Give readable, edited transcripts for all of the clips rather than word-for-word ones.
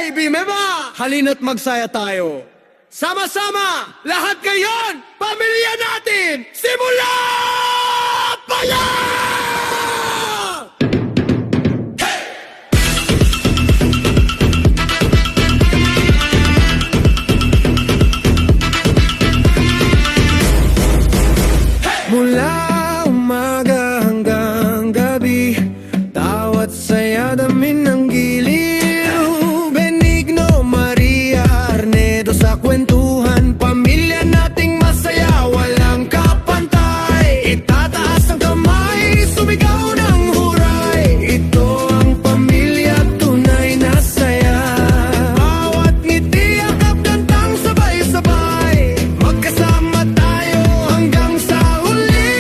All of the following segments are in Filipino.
baby, mema! Halina't magsaya tayo. Sama-sama, lahat ngayon, pamilya natin, simula pa yan! Mula umaga hanggang gabi, tawat saya damin ng giliw. Benigno, Maria, Arnedo sa kwentuhan, pamilya nating masaya, walang kapantay. Itataas ang kamay, sumigaw ng huray. Ito ang pamilya, tunay na saya. Bawat ngiti, akap, kantang sabay-sabay, magkasama tayo hanggang sa huli.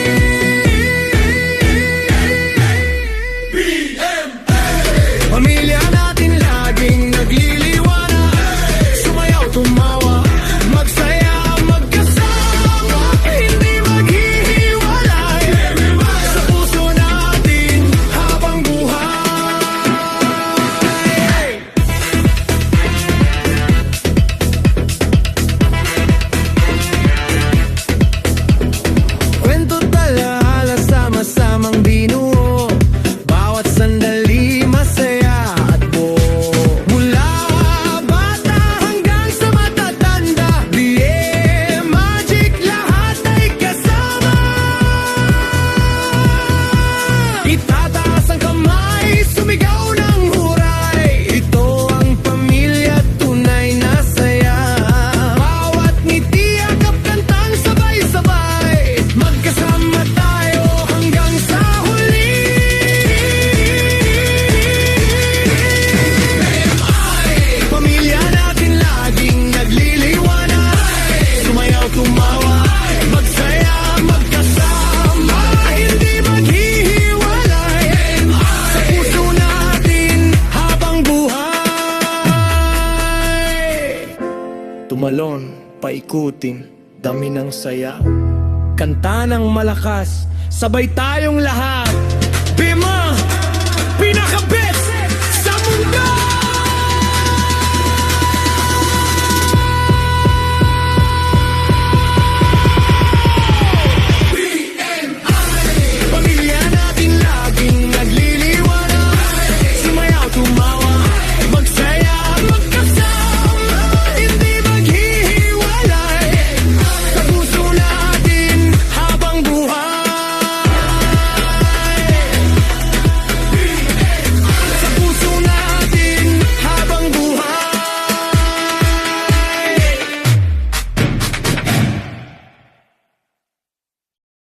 Pamilya natin laging nagliliwanag, sumayaw, tumawa, magsaya, magkasama, hindi maghihiwalay, sa puso natin habang buhay. Kwento, talaala, sama-samang binuo, bawat sandali masaya at buo. Mula bata hanggang sa matatanda, BA Magic, lahat ay kasama. Itataas ang kamay, sumigaw ng huray. Ito ang pamilya, tunay na saya. Bawat ngiti, akap, kantang sabay-sabay, magkasama tayo hanggang sa huli. Pamilya natin laging nagliliwanag, sumayaw, tumawa, magsaya, magkasama, hindi maghihiwalay, sa puso natin habang buhay. Tumalon, paikutin, dami ng saya, kanta ng malakas, sabay tayong lahat.